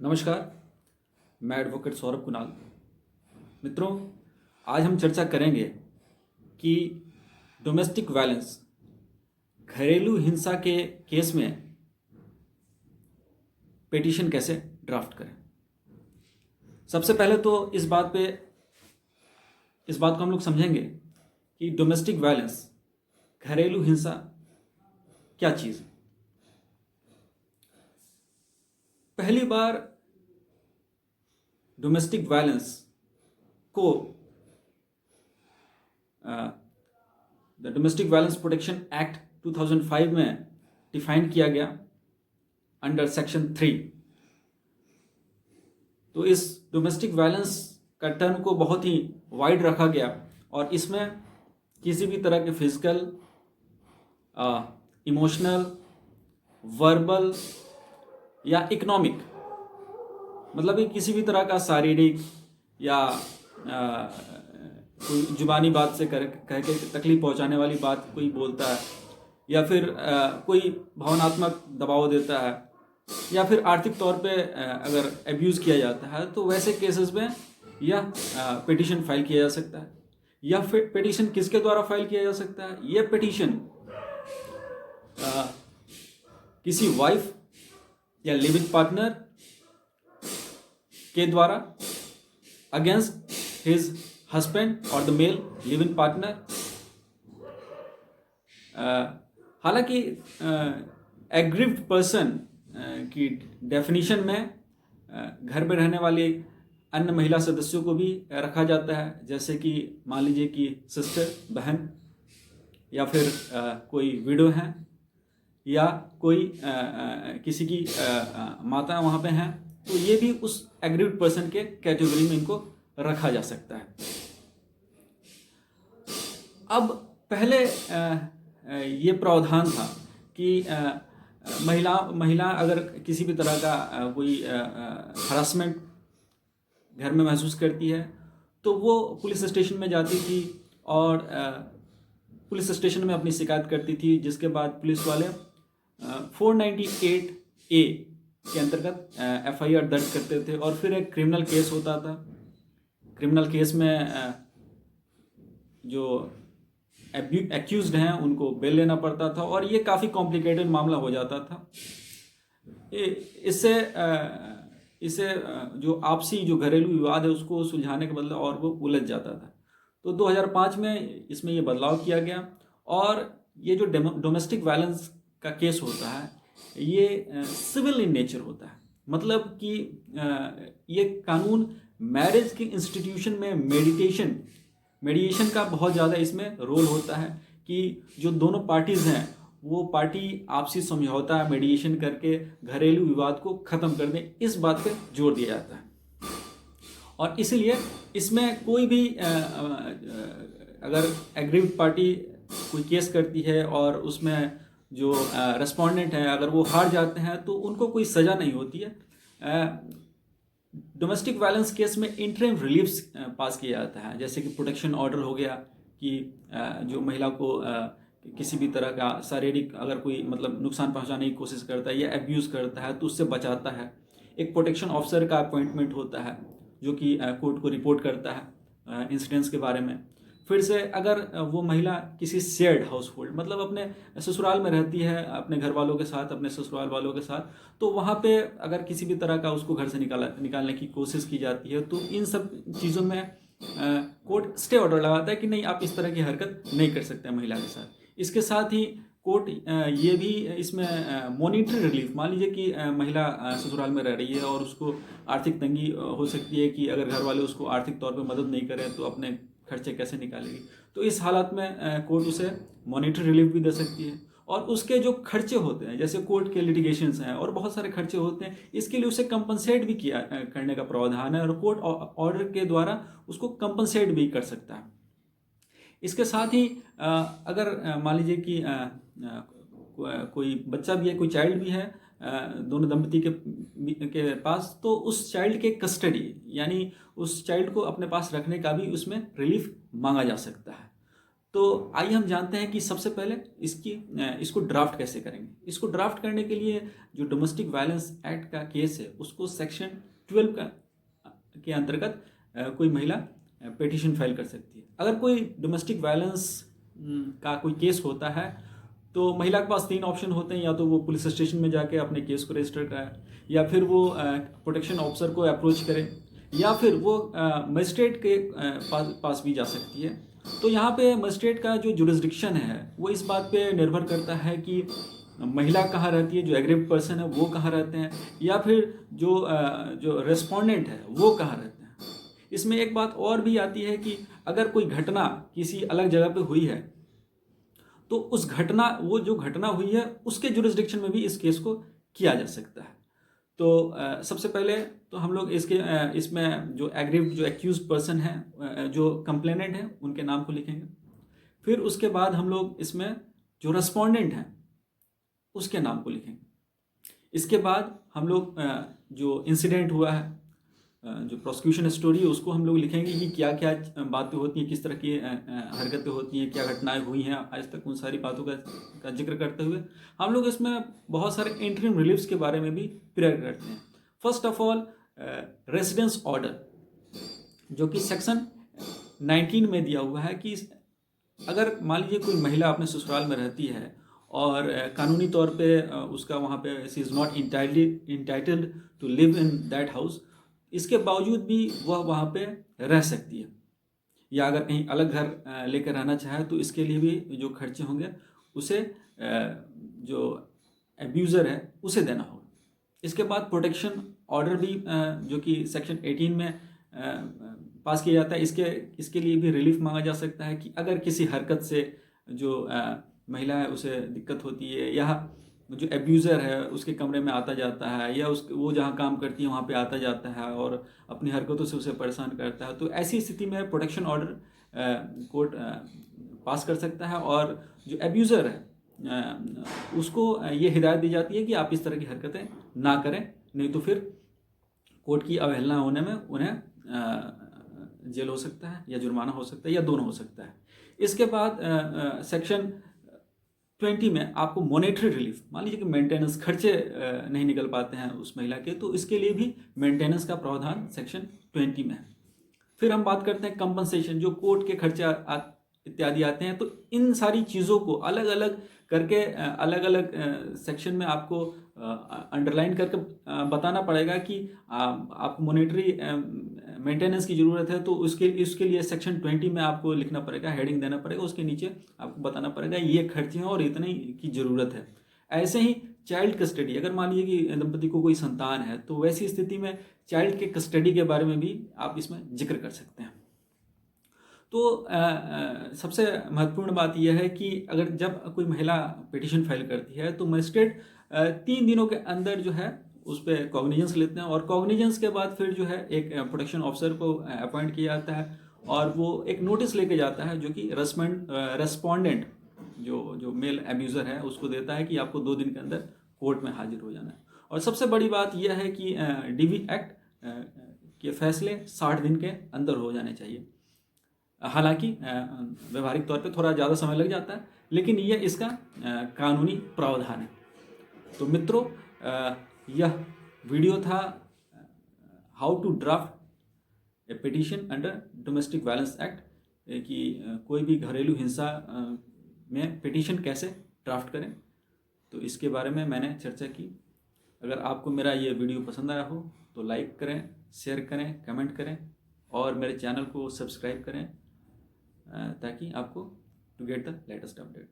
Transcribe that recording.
नमस्कार, मैं एडवोकेट सौरभ कुणाल। मित्रों, आज हम चर्चा करेंगे कि डोमेस्टिक वायलेंस, घरेलू हिंसा के केस में पिटीशन कैसे ड्राफ्ट करें। सबसे पहले तो इस बात को हम लोग समझेंगे कि डोमेस्टिक वायलेंस, घरेलू हिंसा क्या चीज़ है। पहली बार डोमेस्टिक वायलेंस को the domestic violence protection act 2005 में डिफाइन किया गया अंडर सेक्शन 3। तो इस डोमेस्टिक वायलेंस का टर्म को बहुत ही वाइड रखा गया और इसमें किसी भी तरह के फिजिकल, इमोशनल, वर्बल या इकोनॉमिक, मतलब कि किसी भी तरह का शारीरिक या कोई जुबानी बात से कह के तकलीफ पहुंचाने वाली बात कोई बोलता है, या फिर कोई भावनात्मक दबाव देता है, या फिर आर्थिक तौर पे अगर एब्यूज़ किया जाता है, तो वैसे केसेस में यह पिटीशन फाइल किया जा सकता है। यह पिटीशन किसके द्वारा फाइल किया जा सकता है? यह पिटीशन किसी वाइफ या लिविंग पार्टनर के द्वारा अगेंस्ट हिज हस्बैंड और द मेल लिविंग पार्टनर। हालांकि एग्रीव्ड पर्सन की डेफिनेशन में घर में रहने वाली अन्य महिला सदस्यों को भी रखा जाता है, जैसे कि मान लीजिए कि सिस्टर, बहन, या फिर कोई विडो है, या कोई किसी की माता वहाँ पे हैं, तो ये भी उस एग्रीव्ड पर्सन के कैटेगरी में इनको रखा जा सकता है। अब पहले ये प्रावधान था कि महिला अगर किसी भी तरह का कोई हरासमेंट घर में महसूस करती है तो वो पुलिस स्टेशन में जाती थी और पुलिस स्टेशन में अपनी शिकायत करती थी, जिसके बाद पुलिस वाले 498A के अंतर्गत FIR दर्ज करते थे और फिर एक क्रिमिनल केस होता था। क्रिमिनल केस में जो एक्यूज्ड हैं उनको बेल लेना पड़ता था और ये काफ़ी कॉम्प्लिकेटेड मामला हो जाता था। इससे जो आपसी जो घरेलू विवाद है उसको सुलझाने के बदले और वो उलझ जाता था। तो 2005 में इसमें ये बदलाव किया गया और ये जो डोमेस्टिक वायलेंस का केस होता है ये सिविल इन नेचर होता है। मतलब कि ये कानून मैरिज के इंस्टीट्यूशन में मेडिएशन का बहुत ज़्यादा इसमें रोल होता है कि जो दोनों पार्टीज़ हैं वो पार्टी आपसी समझौता, मेडिएशन करके घरेलू विवाद को ख़त्म कर दें, इस बात पे जोर दिया जाता है। और इसीलिए इसमें कोई भी अगर एग्रीव्ड पार्टी कोई केस करती है और उसमें जो रेस्पोंडेंट हैं अगर वो हार जाते हैं तो उनको कोई सज़ा नहीं होती है। डोमेस्टिक वायलेंस केस में इंटरिम रिलीफ्स पास किया जाता है, जैसे कि प्रोटेक्शन ऑर्डर हो गया कि जो महिला को किसी भी तरह का शारीरिक अगर कोई मतलब नुकसान पहुंचाने की कोशिश करता है या एब्यूज़ करता है तो उससे बचाता है। एक प्रोटेक्शन ऑफिसर का अपॉइंटमेंट होता है जो कि कोर्ट को रिपोर्ट करता है इंसिडेंट्स के बारे में। फिर से अगर वो महिला किसी शेयर्ड हाउस होल्ड, मतलब अपने ससुराल में रहती है अपने घर वालों के साथ, अपने ससुराल वालों के साथ, तो वहाँ पे अगर किसी भी तरह का उसको घर से निकालने की कोशिश की जाती है तो इन सब चीज़ों में कोर्ट स्टे ऑर्डर लगाता है कि नहीं, आप इस तरह की हरकत नहीं कर सकते महिला के साथ। इसके साथ ही कोर्ट ये भी इसमें मॉनिटरी रिलीफ, मान लीजिए कि महिला ससुराल में रह रही है और उसको आर्थिक तंगी हो सकती है कि अगर घर वाले उसको आर्थिक तौर पर मदद नहीं करें तो अपने खर्चे कैसे निकालेगी, तो इस हालत में कोर्ट उसे मॉनिटरी रिलीफ भी दे सकती है। और उसके जो खर्चे होते हैं, जैसे कोर्ट के लिटिगेशंस हैं और बहुत सारे खर्चे होते हैं, इसके लिए उसे कंपनसेट भी किया करने का प्रावधान है और कोर्ट ऑर्डर के द्वारा उसको कंपनसेट भी कर सकता है। इसके साथ ही अगर मान लीजिए कि कोई बच्चा भी है, कोई चाइल्ड भी है दोनों दंपति के पास, तो उस चाइल्ड के कस्टडी यानी उस चाइल्ड को अपने पास रखने का भी उसमें रिलीफ मांगा जा सकता है। तो आइए हम जानते हैं कि सबसे पहले इसको ड्राफ्ट कैसे करेंगे। इसको ड्राफ्ट करने के लिए जो डोमेस्टिक वायलेंस एक्ट का केस है उसको सेक्शन 12 के अंतर्गत कोई महिला पिटीशन फाइल कर सकती है। अगर कोई डोमेस्टिक वायलेंस का कोई केस होता है तो महिला के पास 3 ऑप्शन होते हैं, या तो वो पुलिस स्टेशन में जाके अपने केस को रजिस्टर कराए, या फिर वो प्रोटेक्शन ऑफिसर को अप्रोच करे, या फिर वो मजिस्ट्रेट के पास भी जा सकती है। तो यहाँ पे मजिस्ट्रेट का जो जुरिस्डिक्शन है वो इस बात पे निर्भर करता है कि महिला कहाँ रहती है, जो एग्रीव्ड पर्सन है वो कहाँ रहते हैं, या फिर जो रेस्पोंडेंट है वो कहाँ रहते हैं। इसमें एक बात और भी आती है कि अगर कोई घटना किसी अलग जगह पे हुई है तो वो जो घटना हुई है उसके जुरिस्डिक्शन में भी इस केस को किया जा सकता है। तो सबसे पहले तो हम लोग इसमें जो एग्रीव्ड जो एक्यूज्ड पर्सन है, जो कंप्लेनेंट है, उनके नाम को लिखेंगे। फिर उसके बाद हम लोग इसमें जो रेस्पोंडेंट हैं उसके नाम को लिखेंगे। इसके बाद हम लोग जो इंसिडेंट हुआ है, जो प्रोसिक्यूशन स्टोरी है, उसको हम लोग लिखेंगे कि क्या क्या बातें होती हैं, किस तरह की हरकतें होती हैं, क्या घटनाएं हुई हैं आज तक। उन सारी बातों का जिक्र करते हुए हम लोग इसमें बहुत सारे इंटरिम रिलीफ्स के बारे में भी प्रेयर करते हैं। First of all residence order, जो कि सेक्शन 19 में दिया हुआ है कि अगर मान लीजिए कोई महिला अपने ससुराल में रहती है और कानूनी तौर पे उसका वहाँ पे she is not entitled to live in that house, इसके बावजूद भी वह वहाँ पे रह सकती है, या अगर कहीं अलग घर लेकर रहना चाहे तो इसके लिए भी जो खर्चे होंगे उसे जो एब्यूज़र है उसे देना होगा। इसके बाद प्रोटेक्शन ऑर्डर भी जो कि सेक्शन 18 में पास किया जाता है, इसके लिए भी रिलीफ मांगा जा सकता है कि अगर किसी हरकत से जो महिला है उसे दिक्कत होती है, या जो एब्यूज़र है उसके कमरे में आता जाता है, या वो जहाँ काम करती है वहाँ पे आता जाता है और अपनी हरकतों से उसे परेशान करता है, तो ऐसी स्थिति में प्रोटेक्शन ऑर्डर कोर्ट पास कर सकता है। और जो एब्यूज़र है उसको ये हिदायत दी जाती है कि आप इस तरह की हरकतें ना करें, नहीं तो फिर कोर्ट की अवहेलना होने में उन्हें जेल हो सकता है, या जुर्माना हो सकता है, या दोनों हो सकता है। इसके बाद सेक्शन 20 में आपको मॉनेटरी रिलीफ, मान लीजिए कि मेंटेनेंस खर्चे नहीं निकल पाते हैं उस महिला के, तो इसके लिए भी मेंटेनेंस का प्रावधान सेक्शन 20 में है। फिर हम बात करते हैं कंपनसेशन, जो कोर्ट के खर्चे इत्यादि आते हैं। तो इन सारी चीज़ों को अलग अलग करके अलग अलग सेक्शन में आपको अंडरलाइन करके बताना पड़ेगा कि आपको मॉनेटरी मेंटेनेंस की ज़रूरत है, तो उसके लिए सेक्शन 20 में आपको लिखना पड़ेगा, हेडिंग देना पड़ेगा, उसके नीचे आपको बताना पड़ेगा ये खर्चे हैं और इतने की ज़रूरत है। ऐसे ही चाइल्ड कस्टडी, अगर मान लीजिए कि दंपति को कोई संतान है तो वैसी स्थिति में चाइल्ड के कस्टडी के बारे में भी आप इसमें जिक्र कर सकते हैं। तो सबसे महत्वपूर्ण बात यह है कि अगर जब कोई महिला पिटीशन फाइल करती है तो मजिस्ट्रेट 3 दिनों के अंदर जो है उस पर कॉग्निजेंस लेते हैं, और कॉग्निजेंस के बाद फिर जो है एक प्रोटेक्शन ऑफिसर को अपॉइंट किया जाता है, और वो एक नोटिस लेके जाता है जो कि रेस्पोंडेंट जो मेल एब्यूज़र है उसको देता है कि आपको 2 दिन के अंदर कोर्ट में हाजिर हो जाना है। और सबसे बड़ी बात यह है कि DV एक्ट के फैसले 60 दिन के अंदर हो जाने चाहिए। हालांकि व्यवहारिक तौर पे थोड़ा ज़्यादा समय लग जाता है, लेकिन ये इसका कानूनी प्रावधान है। तो मित्रों, यह वीडियो था how to draft a petition under domestic violence act, कि कोई भी घरेलू हिंसा में पिटीशन कैसे ड्राफ्ट करें। तो इसके बारे में मैंने चर्चा की। अगर आपको मेरा ये वीडियो पसंद आया हो तो लाइक करें, शेयर करें, कमेंट करें, और मेरे चैनल को सब्सक्राइब करें ताकि आपको to get the latest update.